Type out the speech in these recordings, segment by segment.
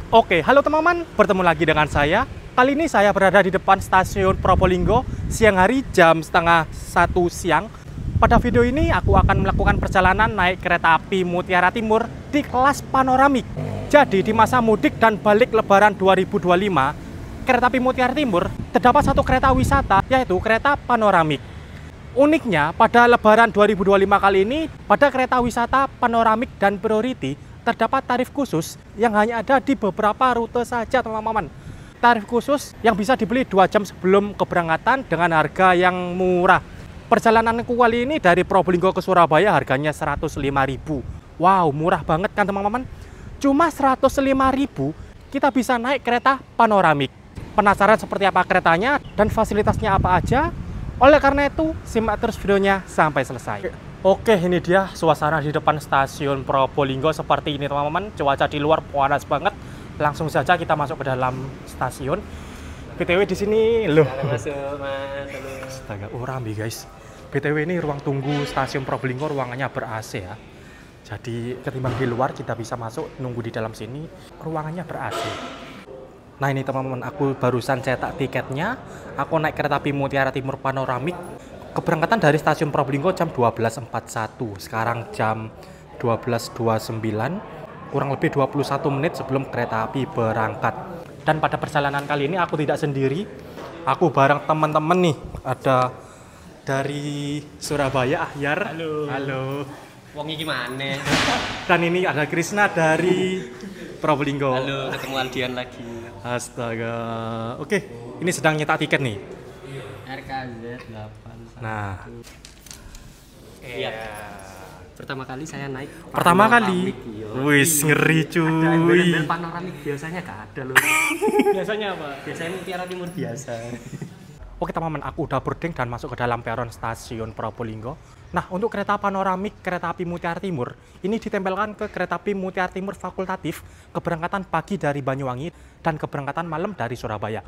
Oke, halo teman-teman, bertemu lagi dengan saya. Kali ini saya berada di depan stasiun Probolinggo siang hari jam setengah 1 siang. Pada video ini aku akan melakukan perjalanan naik kereta api Mutiara Timur di kelas panoramik. Jadi di masa mudik dan balik lebaran 2025, kereta api Mutiara Timur terdapat satu kereta wisata, yaitu kereta panoramik. Uniknya, pada lebaran 2025 kali ini, pada kereta wisata panoramik dan priority terdapat tarif khusus yang hanya ada di beberapa rute saja, teman-teman. Tarif khusus yang bisa dibeli 2 jam sebelum keberangkatan dengan harga yang murah. Perjalananku kali ini dari Probolinggo ke Surabaya harganya 105.000. Wow, murah banget kan teman-teman? Cuma 105.000 kita bisa naik kereta panoramik. Penasaran seperti apa keretanya dan fasilitasnya apa aja? Oleh karena itu, simak terus videonya sampai selesai. Oke, ini dia suasana di depan stasiun Probolinggo seperti ini teman-teman. Cuaca di luar panas banget. Langsung saja kita masuk ke dalam stasiun. BTW di sini loh. Masuk, Mas. Halo. Astaga, ramai guys. BTW ini ruang tunggu stasiun Probolinggo ruangannya ber-AC ya. Jadi ketimbang di luar kita bisa masuk nunggu di dalam sini. Ruangannya ber-AC. Nah ini teman-teman, aku barusan cetak tiketnya. Aku naik kereta api Mutiara Timur panoramik. Keberangkatan dari stasiun Probolinggo jam 12.41. Sekarang jam 12.29. Kurang lebih 21 menit sebelum kereta api berangkat. Dan pada perjalanan kali ini aku tidak sendiri. Aku bareng teman-teman nih. Ada dari Surabaya, Ahyar. Halo. Halo. Wongi gimana? Dan ini ada Krisna dari Probolinggo. Halo, ketemu Aldian lagi. Astaga. Oke, ini sedang nyetak tiket nih. RKZ 8. Nah. Iya. Pertama kali saya naik. Pertama kali. Iya. Wis ngeri Ada cuy. embel-embel panoramik biasanya gak ada loh. Biasanya apa? Biasanya Mutiara Timur biasa. Oke teman-teman, aku udah boarding dan masuk ke dalam peron stasiun Probolinggo. Nah, untuk kereta panoramik kereta api Mutiara Timur, ini ditempelkan ke kereta api Mutiara Timur fakultatif, keberangkatan pagi dari Banyuwangi dan keberangkatan malam dari Surabaya.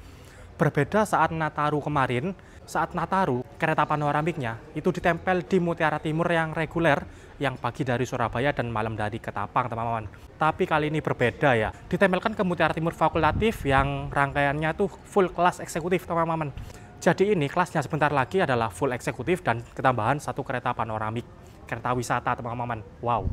Berbeda saat Nataru kemarin, saat Nataru kereta panoramiknya itu ditempel di Mutiara Timur yang reguler, yang pagi dari Surabaya dan malam dari Ketapang, teman-teman. Tapi kali ini berbeda ya, ditempelkan ke Mutiara Timur fakultatif yang rangkaiannya tuh full kelas eksekutif, teman-teman. Jadi ini kelasnya sebentar lagi adalah full eksekutif dan ketambahan satu kereta panoramik, kereta wisata, teman-teman. Wow.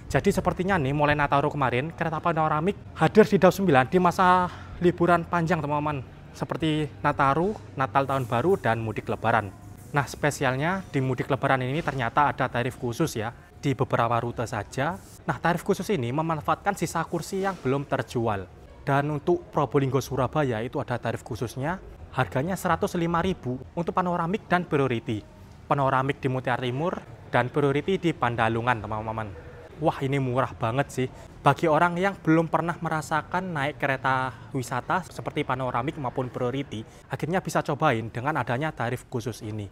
Jadi sepertinya nih mulai Nataru kemarin kereta panoramik hadir di Daup 9 di masa liburan panjang, teman-teman. Seperti Nataru, Natal Tahun Baru, dan mudik lebaran. Nah, spesialnya di mudik lebaran ini ternyata ada tarif khusus ya, di beberapa rute saja. Nah, tarif khusus ini memanfaatkan sisa kursi yang belum terjual. Dan untuk Probolinggo Surabaya itu ada tarif khususnya, harganya 105.000 untuk panoramik dan priority. Panoramik di Mutiara Timur dan priority di Pandalungan, teman-teman. Wah, ini murah banget sih. Bagi orang yang belum pernah merasakan naik kereta wisata seperti panoramik maupun priority, akhirnya bisa cobain dengan adanya tarif khusus ini.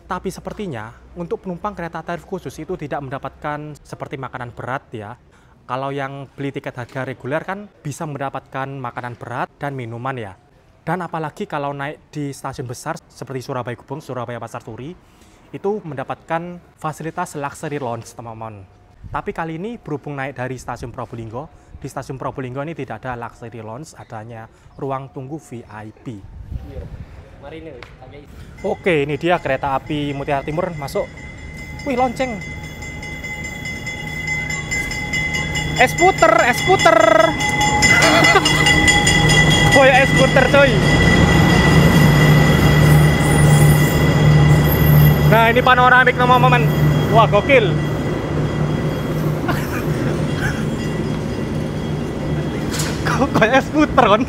Tapi sepertinya untuk penumpang kereta tarif khusus itu tidak mendapatkan seperti makanan berat ya. Kalau yang beli tiket harga reguler kan bisa mendapatkan makanan berat dan minuman ya. Dan apalagi kalau naik di stasiun besar seperti Surabaya Gubeng, Surabaya Pasar Turi, itu mendapatkan fasilitas luxury lounge, teman-teman. Tapi kali ini berhubung naik dari stasiun Probolinggo, di stasiun Probolinggo ini tidak ada luxury lounge, adanya ruang tunggu VIP. Mari nih, Oke, ini dia kereta api Mutiara Timur masuk. Wih, lonceng. Es puter. Boy, es puter coy. Nah, ini panoramik teman-teman. Wah, gokil. Kok es puter kan?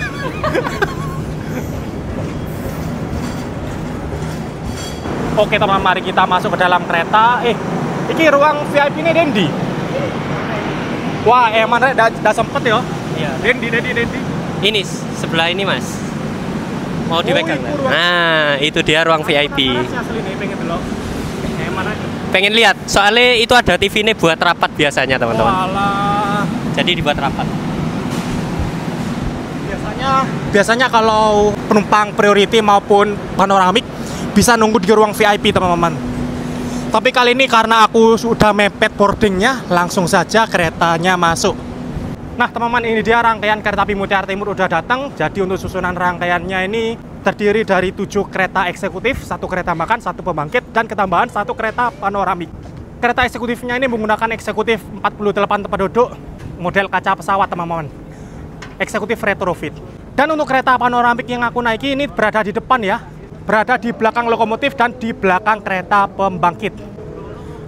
Oke teman, mari kita masuk ke dalam kereta. Ini ruang VIP ini Dendi. Wah, emang udah sempet ya? Iya. Dendi. Ini sebelah ini, Mas. Mau dipegang? itu ruang- Nah, itu dia ruang VIP. Asli nih, pengen delok. Emang aja. Pengen lihat? Soalnya itu ada TV ini buat rapat biasanya, teman-teman. Walah. Jadi dibuat rapat. Biasanya kalau penumpang priority maupun panoramik bisa nunggu di ruang VIP, teman-teman. Tapi kali ini karena aku sudah mepet boardingnya, langsung saja keretanya masuk. Nah teman-teman, ini dia rangkaian kereta api Mutiara Timur udah datang. Jadi untuk susunan rangkaiannya ini terdiri dari 7 kereta eksekutif, 1 kereta makan, 1 pembangkit, dan ketambahan 1 kereta panoramik. Kereta eksekutifnya ini menggunakan eksekutif 48 tempat duduk, model kaca pesawat teman-teman. Eksekutif retrofit. Dan untuk kereta panoramik yang aku naiki ini berada di depan ya, berada di belakang lokomotif dan di belakang kereta pembangkit.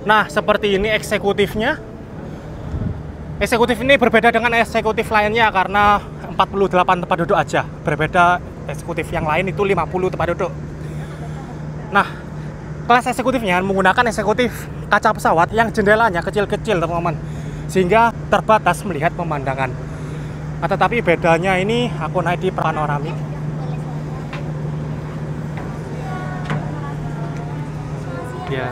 Nah, seperti ini eksekutifnya. Eksekutif ini berbeda dengan eksekutif lainnya karena 48 tempat duduk aja. Berbeda eksekutif yang lain itu 50 tempat duduk. Nah, kelas eksekutifnya menggunakan eksekutif kaca pesawat yang jendelanya kecil-kecil teman-teman, sehingga terbatas melihat pemandangan. Tetapi bedanya ini aku naik di panoramik. Ya.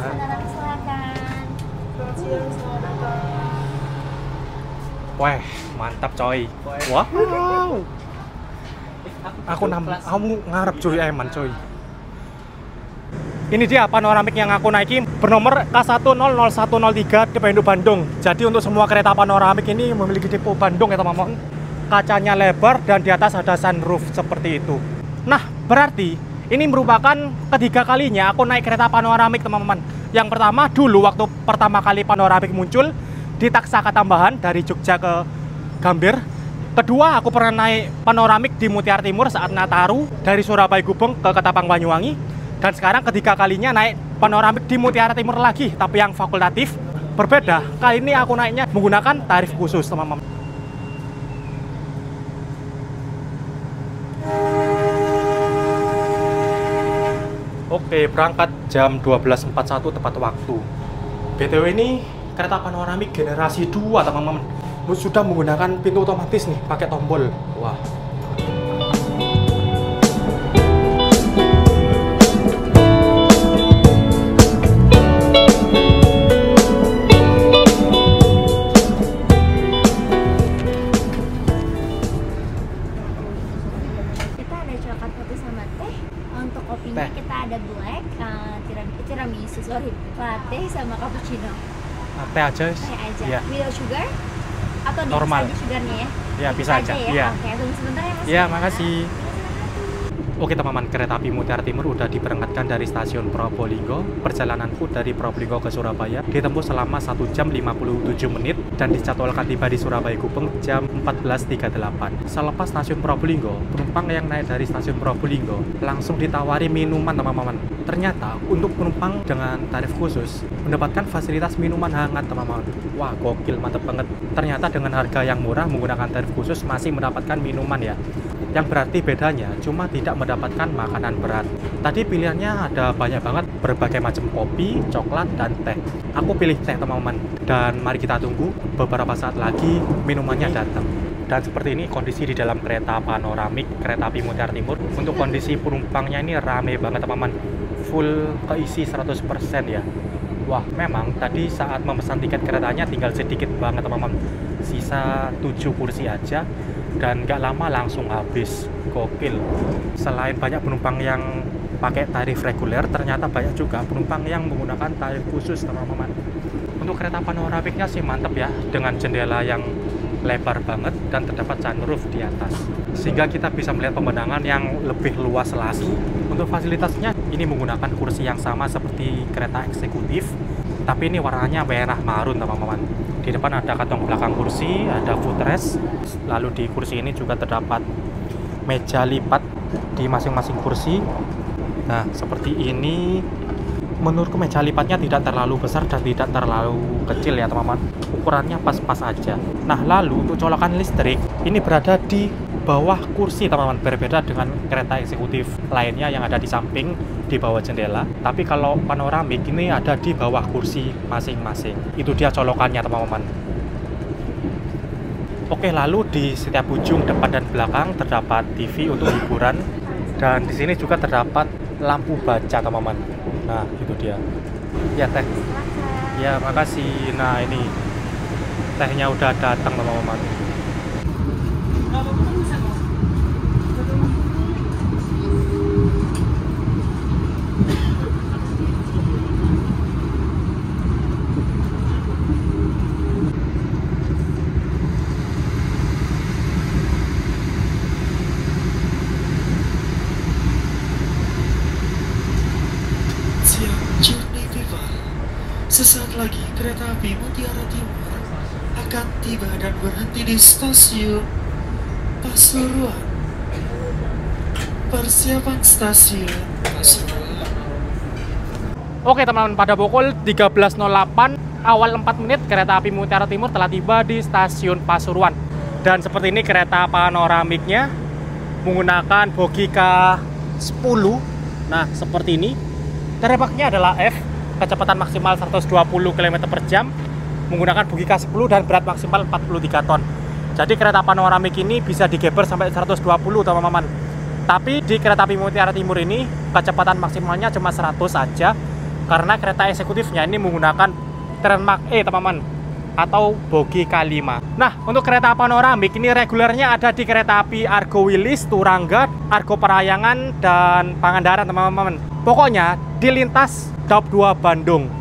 Wah, mantap coy. Wow. Kamu ngarep cuy eman coy. Ini dia panoramik yang aku naiki bernomor K100103 Dependu Bandung. Jadi untuk semua kereta panoramik ini memiliki depo Bandung ya teman-teman. Kacanya lebar dan di atas ada sunroof seperti itu. Nah, berarti ini merupakan ketiga kalinya aku naik kereta panoramik teman-teman. Yang pertama dulu waktu pertama kali panoramik muncul di Taksaka Tambahan dari Jogja ke Gambir. Kedua, aku pernah naik panoramik di Mutiara Timur saat Nataru dari Surabaya Gubeng ke Ketapang Banyuwangi. Dan sekarang ketiga kalinya naik panoramik di Mutiara Timur lagi, tapi yang fakultatif. Berbeda, kali ini aku naiknya menggunakan tarif khusus teman-teman. Oke, berangkat jam 12.41 tepat waktu. BTW ini kereta panoramik generasi 2 teman-teman. Sudah menggunakan pintu otomatis nih, pakai tombol. Wah. Kita ada coklat putih sama teh. Untuk kopinya kita ada black, tiramisu, latte sama cappuccino. Teh aja. Teh aja. Ya. Without sugar atau Normal. bisa aja sugarnya ya? Ya, bisa aja. Ya? Iya. Oke, tunggu sebentar ya Mas. Iya, makasih. Oke teman-teman, kereta api Mutiara Timur udah diberangkatkan dari stasiun Probolinggo. Perjalananku dari Probolinggo ke Surabaya ditempuh selama 1 jam 57 menit dan dijadwalkan tiba di Surabaya Gubeng jam 14.38. Selepas stasiun Probolinggo, penumpang yang naik dari stasiun Probolinggo langsung ditawari minuman teman-teman. Ternyata untuk penumpang dengan tarif khusus mendapatkan fasilitas minuman hangat teman-teman. Wah, gokil, mantep banget. Ternyata dengan harga yang murah menggunakan tarif khusus masih mendapatkan minuman ya. Yang berarti bedanya cuma tidak mendapatkan makanan berat. Tadi pilihannya ada banyak banget, berbagai macam kopi, coklat, dan teh. Aku pilih teh teman-teman. Dan mari kita tunggu beberapa saat lagi minumannya datang. Dan seperti ini kondisi di dalam kereta panoramik kereta api Mutiara Timur. Untuk kondisi penumpangnya ini rame banget teman-teman. Full keisi 100% ya. Wah, memang tadi saat memesan tiket keretanya tinggal sedikit banget teman-teman. Sisa 7 kursi aja. Dan nggak lama langsung habis. Gokil. Selain banyak penumpang yang pakai tarif reguler, ternyata banyak juga penumpang yang menggunakan tarif khusus teman-teman. Untuk kereta panoramiknya sih mantep ya, dengan jendela yang lebar banget dan terdapat sunroof di atas, sehingga kita bisa melihat pemandangan yang lebih luas lagi. Untuk fasilitasnya ini menggunakan kursi yang sama seperti kereta eksekutif, tapi ini warnanya merah marun teman-teman. Di depan ada kantong belakang kursi, ada footrest. Lalu di kursi ini juga terdapat meja lipat di masing-masing kursi. Nah, seperti ini. Menurutku meja lipatnya tidak terlalu besar dan tidak terlalu kecil ya teman-teman. Ukurannya pas-pas aja. Nah, lalu untuk colokan listrik ini berada di bawah kursi teman-teman. Berbeda dengan kereta eksekutif lainnya yang ada di samping di bawah jendela. Tapi kalau panoramik ini ada di bawah kursi masing-masing. Itu dia colokannya teman-teman. Oke, lalu di setiap ujung depan dan belakang terdapat TV untuk hiburan. Dan di sini juga terdapat lampu baca teman-teman. Nah, itu dia. Ya, teh. Ya, makasih. Nah, ini tehnya udah datang teman-teman. Kereta api Mutiara Timur akan tiba dan berhenti di stasiun Pasuruan. Persiapan stasiun Pasuruan. Oke teman-teman, pada pukul 13.08 awal 4 menit kereta api Mutiara Timur telah tiba di stasiun Pasuruan. Dan seperti ini kereta panoramiknya menggunakan bogi K10. Nah, seperti ini. Terbangnya adalah F, kecepatan maksimal 120 km per jam, menggunakan bogi K10 dan berat maksimal 43 ton. Jadi kereta panoramik ini bisa digeber sampai 120 teman-teman. Tapi di kereta api Mutiara Timur ini kecepatan maksimalnya cuma 100 saja, karena kereta eksekutifnya ini menggunakan Trendmark E teman-teman, atau bogi K5. Nah, untuk kereta panoramik ini regulernya ada di kereta api Argo Wilis, Turangga, Argo Parahyangan, dan Pangandaran teman-teman. Pokoknya di lintas Daup 2 Bandung.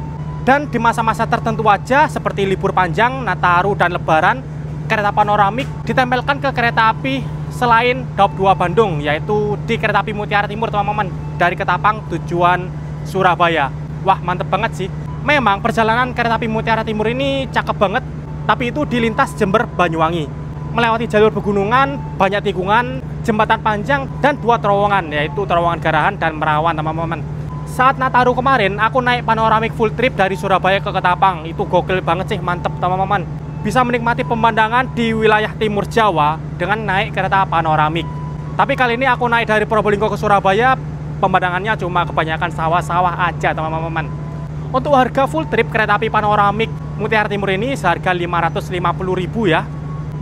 Dan di masa-masa tertentu aja seperti libur panjang, Nataru, dan Lebaran, kereta panoramik ditempelkan ke kereta api selain Daup 2 Bandung, yaitu di kereta api Mutiara Timur teman-teman, dari Ketapang tujuan Surabaya. Wah, mantep banget sih. Memang perjalanan kereta api Mutiara Timur ini cakep banget, tapi itu di lintas Jember Banyuwangi, melewati jalur pegunungan, banyak tikungan, jembatan panjang, dan 2 terowongan, yaitu terowongan Garahan dan Merawan teman-teman. Saat Nataru kemarin, aku naik panoramik full trip dari Surabaya ke Ketapang. Itu gokil banget sih, mantep teman-teman. Bisa menikmati pemandangan di wilayah timur Jawa dengan naik kereta panoramik. Tapi kali ini aku naik dari Probolinggo ke Surabaya, pemandangannya cuma kebanyakan sawah-sawah aja teman-teman. Untuk harga full trip kereta api panoramik Mutiara Timur ini seharga 550.000 ya.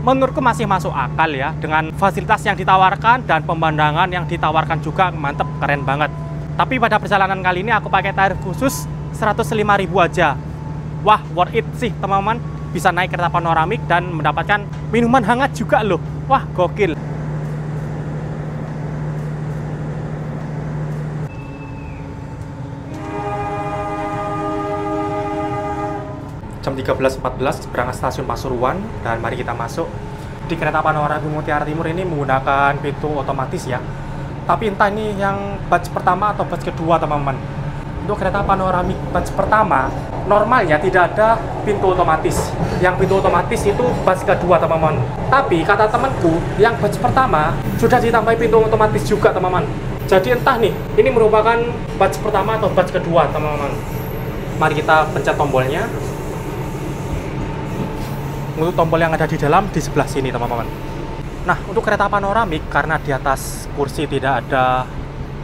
Menurutku masih masuk akal ya, dengan fasilitas yang ditawarkan dan pemandangan yang ditawarkan juga mantep, keren banget. Tapi pada perjalanan kali ini aku pakai tarif khusus 105.000 aja. Wah, worth it sih teman-teman. Bisa naik kereta panoramik dan mendapatkan minuman hangat juga loh. Wah, gokil. Jam 13.14 berangkat stasiun Pasuruan, dan mari kita masuk. Di kereta panoramik Mutiara Timur ini menggunakan pintu otomatis ya. Tapi entah ini yang batch pertama atau batch kedua teman-teman. Untuk kereta panoramik batch pertama, normalnya tidak ada pintu otomatis. Yang pintu otomatis itu batch kedua teman-teman. Tapi kata temanku, yang batch pertama sudah ditambahi pintu otomatis juga teman-teman. Jadi entah nih, ini merupakan batch pertama atau batch kedua teman-teman. Mari kita pencet tombolnya. Untuk tombol yang ada di dalam di sebelah sini teman-teman. Nah, untuk kereta panoramik karena di atas kursi tidak ada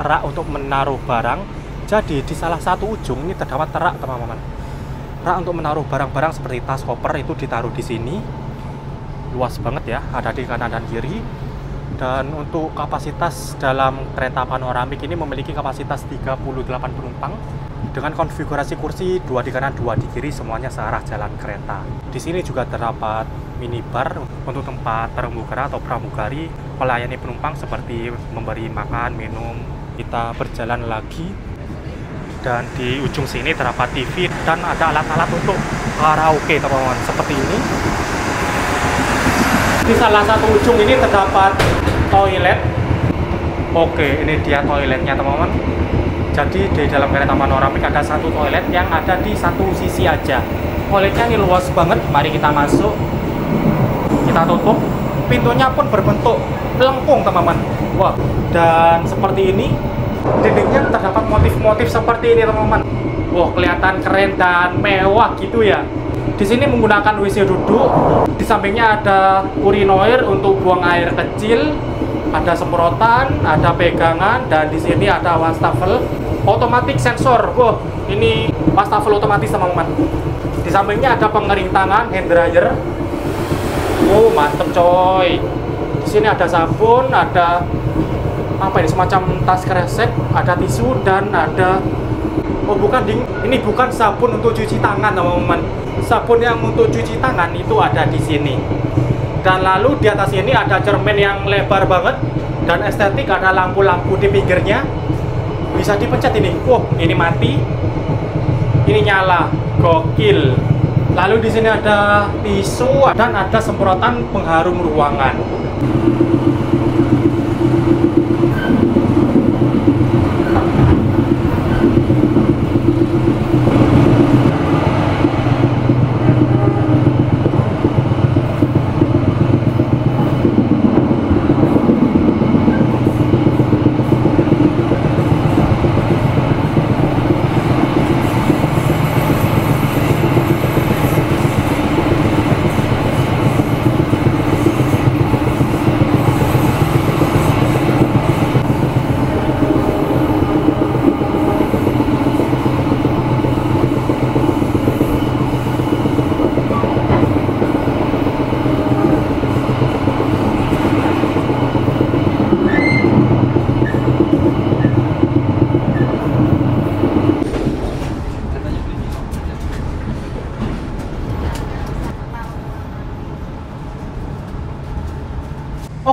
rak untuk menaruh barang, jadi di salah satu ujung ini terdapat rak teman-teman. Rak untuk menaruh barang-barang seperti tas, koper itu ditaruh di sini. Luas banget ya, ada di kanan dan kiri. Dan untuk kapasitas dalam kereta panoramik ini memiliki kapasitas 38 penumpang. Dengan konfigurasi kursi 2 di kanan 2 di kiri, semuanya searah jalan kereta. Di sini juga terdapat minibar untuk tempat pramugara atau pramugari melayani penumpang seperti memberi makan, minum. Kita berjalan lagi, dan di ujung sini terdapat TV dan ada alat-alat untuk karaoke teman-teman seperti ini. Di salah satu ujung ini terdapat toilet. Oke, ini dia toiletnya teman-teman. Jadi di dalam kereta panoramik ada satu toilet yang ada di satu sisi aja. Toiletnya ini luas banget. Mari kita masuk. Kita tutup. Pintunya pun berbentuk lengkung teman-teman. Wah, dan seperti ini. Dindingnya terdapat motif-motif seperti ini teman-teman. Wah, kelihatan keren dan mewah gitu ya. Di sini menggunakan WC duduk. Di sampingnya ada urinoir untuk buang air kecil. Ada semprotan, ada pegangan, dan di sini ada wastafel otomatis sensor. Wah, ini wastafel otomatis teman-teman. Di sampingnya ada pengering tangan, hand dryer. Oh, mantep coy. Di sini ada sabun, ada apa ini, semacam tas kresek, ada tisu, dan ada ini bukan sabun untuk cuci tangan teman-teman. Sabun yang untuk cuci tangan itu ada di sini. Dan lalu di atas ini ada cermin yang lebar banget dan estetik, ada lampu-lampu di pinggirnya. Bisa dipencet ini. Wah, ini mati. Ini nyala. Gokil. Lalu di sini ada tisu dan ada semprotan pengharum ruangan.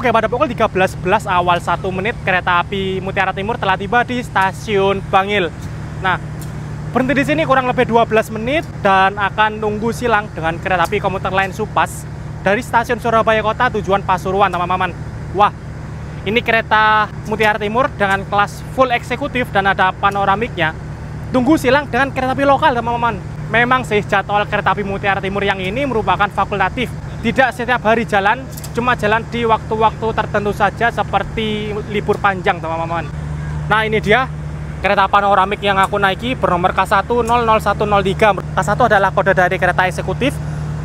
Oke, pada pukul 13.11 awal 1 menit kereta api Mutiara Timur telah tiba di stasiun Bangil. Nah, berhenti di sini kurang lebih 12 menit dan akan nunggu silang dengan kereta api komuter lain Supas dari stasiun Surabaya Kota tujuan Pasuruan, teman-teman. Wah, ini kereta Mutiara Timur dengan kelas full eksekutif dan ada panoramiknya. Tunggu silang dengan kereta api lokal, teman-teman. Memang sih jadwal kereta api Mutiara Timur yang ini merupakan fakultatif. Tidak setiap hari jalan, cuma jalan di waktu-waktu tertentu saja seperti libur panjang, teman-teman. Nah, ini dia kereta panoramik yang aku naiki bernomor K1-00103. K1 adalah kode dari kereta eksekutif,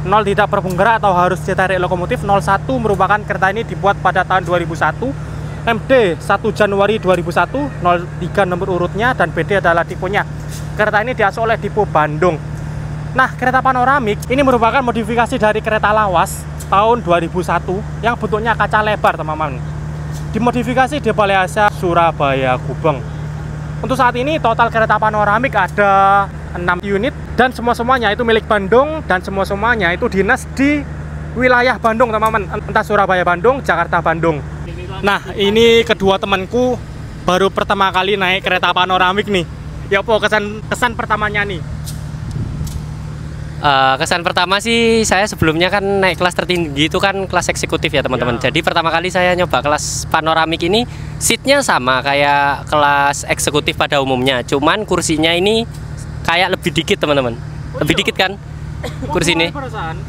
0 tidak berbenggerak atau harus ditarik lokomotif, 01 merupakan kereta ini dibuat pada tahun 2001, MD 1 Januari 2001, 03 nomor urutnya, dan BD adalah tipenya. Kereta ini diasuh oleh Dipo Bandung. Nah, kereta panoramik ini merupakan modifikasi dari kereta lawas tahun 2001 yang bentuknya kaca lebar, teman-teman. Dimodifikasi di Balai Asa Surabaya Gubeng. Untuk saat ini total kereta panoramik ada 6 unit dan semua-semuanya itu milik Bandung dan semua-semuanya itu dinas di wilayah Bandung, teman-teman. Entah Surabaya Bandung, Jakarta Bandung. Nah, ini kedua temanku baru pertama kali naik kereta panoramik nih. Ya, po kesan pertamanya nih. Kesan pertama sih, saya sebelumnya kan naik kelas tertinggi itu kan kelas eksekutif ya, teman-teman. Ya. Jadi pertama kali saya nyoba kelas panoramik ini, seatnya sama kayak kelas eksekutif pada umumnya, cuman kursinya ini kayak lebih dikit, teman-teman. Lebih dikit kan kursi ini?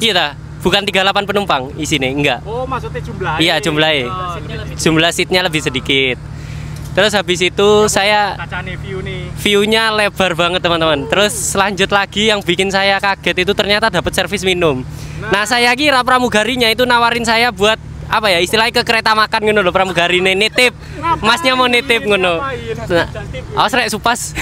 Iya ta? Bukan 38 penumpang isinya, enggak. Oh, maksudnya jumlahnya? Iya, jumlahnya. Jumlah seatnya lebih sedikit. Terus habis itu saya view-nya lebar banget, teman-teman. Terus lanjut lagi yang bikin saya kaget itu ternyata dapat servis minum. Nah, saya kira pramugarinya itu nawarin saya buat apa ya, istilahnya ke kereta makan ngono lho, pramugarine nitip. Masnya mau nitip ngono. Nah, awas rek Supas.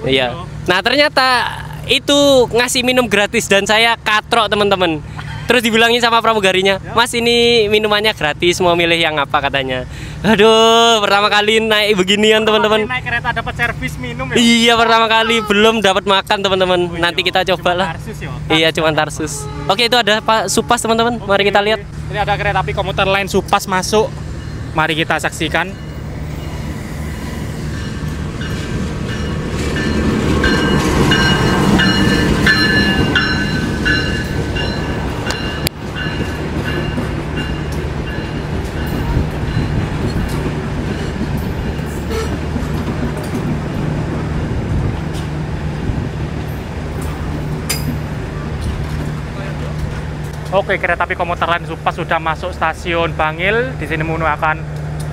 Iya. Nah, ternyata itu ngasih minum gratis dan saya katrok, teman-teman. Terus dibilangin sama pramugarinya, "Mas, ini minumannya gratis, mau milih yang apa?" katanya. Aduh, pertama kali naik beginian, teman-teman. Naik kereta dapat servis minum ya? Iya, pertama kali, belum dapat makan, teman-teman. Nanti kita coba lah. Iya, cuman Tarsus. Oke, itu ada Pak Supas, teman-teman. Mari kita lihat. Ini ada kereta api komuter lain Supas masuk. Mari kita saksikan. Oke, kereta api komuter lain Supas sudah masuk stasiun Bangil. Di sini menggunakan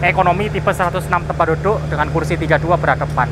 ekonomi tipe 106 tempat duduk dengan kursi 32 berhadapan.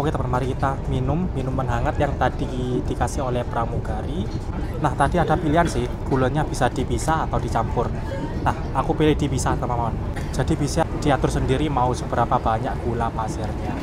Oke, teman, mari kita minum minuman hangat yang tadi dikasih oleh pramugari. Nah, tadi ada pilihan sih, gulanya bisa dipisah atau dicampur. Nah, aku pilih dipisah, teman-teman. Jadi bisa diatur sendiri mau seberapa banyak gula pasirnya.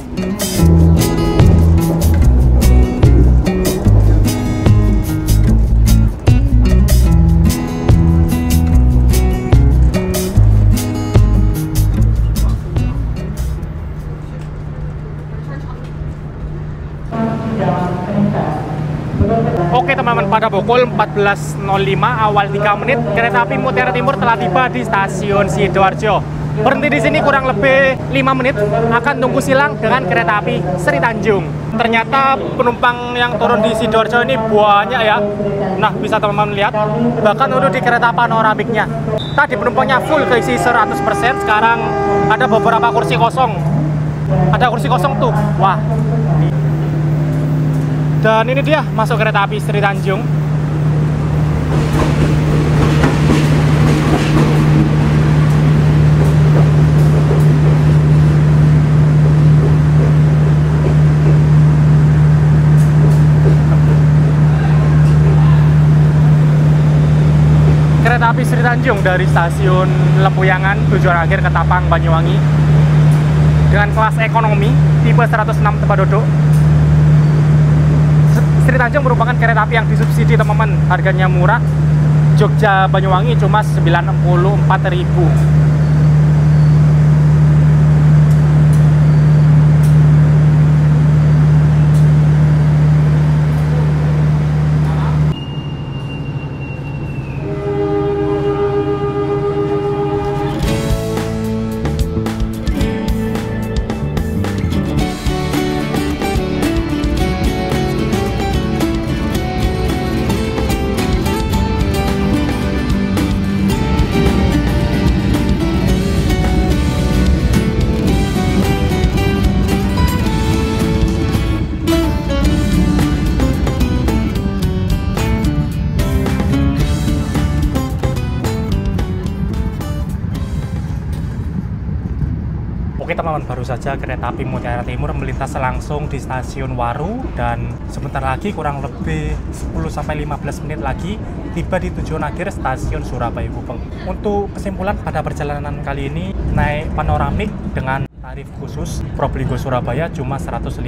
Oke, teman-teman, pada pukul 14.05 awal 3 menit kereta api Mutiara Timur telah tiba di stasiun Sidoarjo. Berhenti di sini kurang lebih 5 menit, akan tunggu silang dengan kereta api Sri Tanjung. Ternyata penumpang yang turun di Sidoarjo ini banyak ya. Nah, bisa teman-teman lihat, bahkan udah di kereta panoramiknya. Tadi penumpangnya full keisi 100%, sekarang ada beberapa kursi kosong. Ada kursi kosong tuh, wah. Dan ini dia masuk kereta api Sri Tanjung. Kereta kereta api Sri Tanjung dari stasiun Lempuyangan tujuan akhir Ketapang, Banyuwangi dengan kelas ekonomi tipe 106 tempat duduk. Sri Tanjung merupakan kereta api yang disubsidi teman-teman, harganya murah. Jogja Banyuwangi cuma 94.000. Oke teman-teman, baru saja kereta api Mutiara Timur melintas langsung di stasiun Waru dan sebentar lagi kurang lebih 10-15 menit lagi tiba di tujuan akhir stasiun Surabaya Gubeng. Untuk kesimpulan pada perjalanan kali ini, naik panoramik dengan tarif khusus Probolinggo Surabaya cuma 105.000.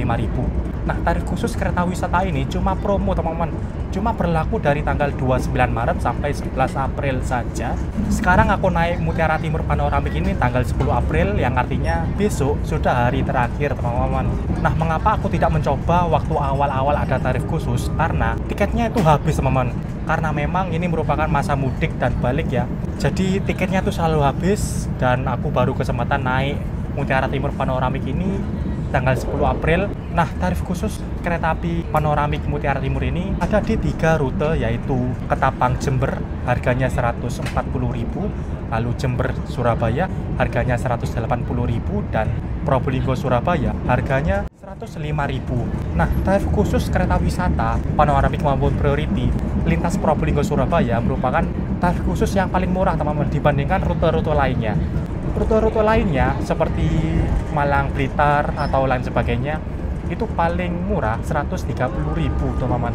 Nah, tarif khusus kereta wisata ini cuma promo teman-teman, cuma berlaku dari tanggal 29 Maret sampai 11 April saja. Sekarang aku naik Mutiara Timur panoramik ini tanggal 10 April, yang artinya besok sudah hari terakhir teman-teman. Nah, mengapa aku tidak mencoba waktu awal-awal ada tarif khusus? Karena tiketnya itu habis teman-teman, karena memang ini merupakan masa mudik dan balik ya, jadi tiketnya tuh selalu habis. Dan aku baru kesempatan naik Mutiara Timur panoramik ini tanggal 10 April. Nah, tarif khusus kereta api panoramik Mutiara Timur ini ada di 3 rute, yaitu Ketapang Jember harganya 140.000, lalu Jember Surabaya harganya 180.000, dan Probolinggo Surabaya harganya 105.000. Nah, tarif khusus kereta wisata panoramik maupun priority lintas Probolinggo Surabaya merupakan tarif khusus yang paling murah teman-teman dibandingkan rute-rute lainnya. Rute-rute lainnya seperti Malang, Blitar, atau lain sebagainya itu paling murah 130.000 teman-teman.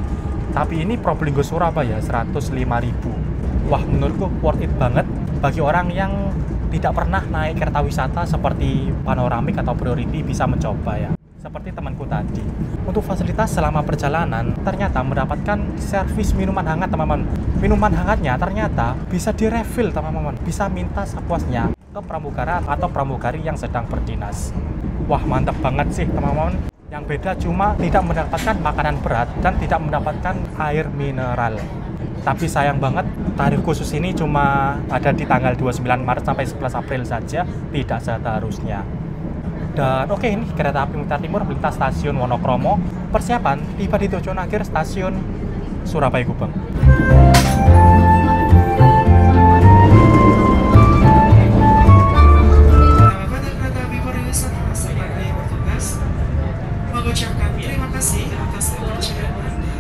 Tapi ini Probolinggo Surabaya 105.000. Wah, menurutku worth it banget bagi orang yang tidak pernah naik kereta wisata seperti panoramik atau priority, bisa mencoba ya. Seperti temanku tadi. Untuk fasilitas selama perjalanan ternyata mendapatkan servis minuman hangat teman-teman. Minuman hangatnya ternyata bisa direfill teman-teman, bisa minta sepuasnya ke pramugara atau pramugari yang sedang berdinas. Wah, mantap banget sih teman-teman. Yang beda cuma tidak mendapatkan makanan berat dan tidak mendapatkan air mineral. Tapi sayang banget, tarif khusus ini cuma ada di tanggal 29 Maret sampai 11 April saja, tidak seharusnya. Dan oke, ini kereta api Mutiara Timur melintas stasiun Wonokromo, persiapan tiba di tujuan akhir stasiun Surabaya Gubeng. Pada kereta api pariwisata sebagai petugas mengucapkan terima kasih atas kepercayaan Anda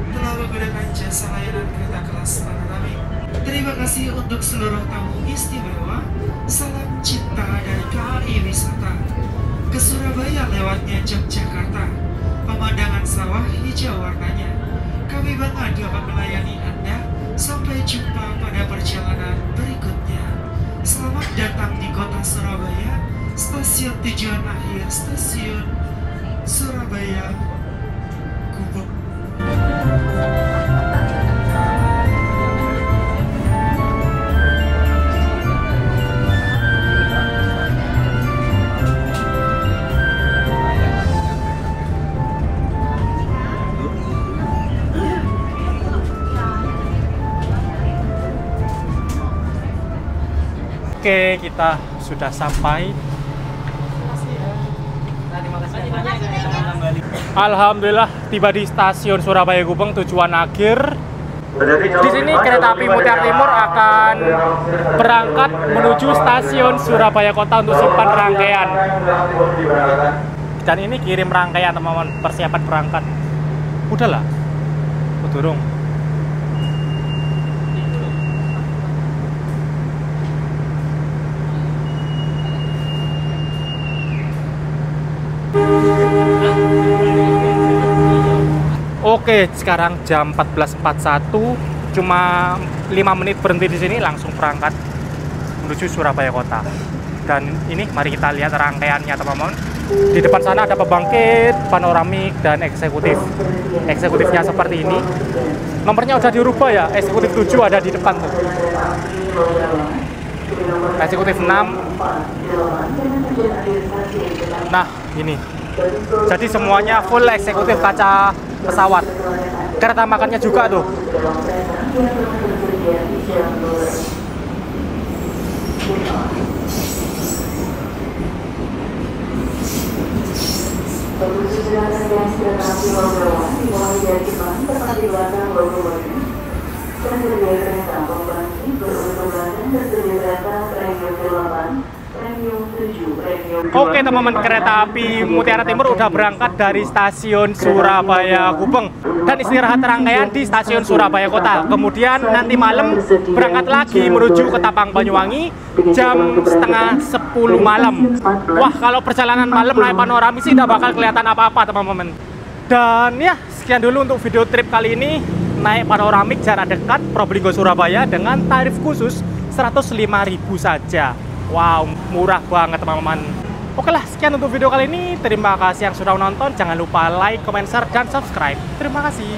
telah menggunakan jasa layanan kereta kelas panoramik. Terima kasih untuk seluruh tamu istimewa. Salam cinta dari KAI Wisata ke Surabaya lewatnya Yogyakarta. Pemandangan sawah hijau warnanya. Kami bangga dapat melayani Anda. Sampai jumpa pada perjalanan berikutnya. Selamat datang di kota Surabaya. Stasiun tujuan akhir stasiun Surabaya Gubeng. Oke, kita sudah sampai. Alhamdulillah tiba di stasiun Surabaya Gubeng tujuan akhir. Di sini kereta api Mutiara Timur akan berangkat menuju stasiun Surabaya Kota untuk simpan rangkaian. Dan ini kirim rangkaian teman-teman, persiapan berangkat. Udahlah, durung. Oke, sekarang jam 14.41. Cuma 5 menit berhenti di sini langsung berangkat menuju Surabaya kota. Dan ini mari kita lihat rangkaiannya teman-teman. Di depan sana ada pembangkit, panoramik, dan eksekutif. Eksekutifnya seperti ini. Nomornya udah dirubah ya, eksekutif 7 ada di depan tuh. Eksekutif 6. Nah, ini. Jadi semuanya full eksekutif kaca pesawat. Kereta makannya juga tuh. Oke teman-teman, kereta api Mutiara Timur udah berangkat dari stasiun Surabaya Gubeng dan istirahat rangkaian di stasiun Surabaya Kota. Kemudian nanti malam berangkat lagi menuju ke Tapang Banyuwangi jam setengah 10 malam. Wah, kalau perjalanan malam naik panoramik sih nggak bakal kelihatan apa-apa teman-teman. Dan ya, sekian dulu untuk video trip kali ini. Naik panoramik jarak dekat Probolinggo Surabaya dengan tarif khusus 105.000 saja. Wow, murah banget teman-teman. Oke lah, sekian untuk video kali ini. Terima kasih yang sudah menonton. Jangan lupa like, comment, share, dan subscribe. Terima kasih.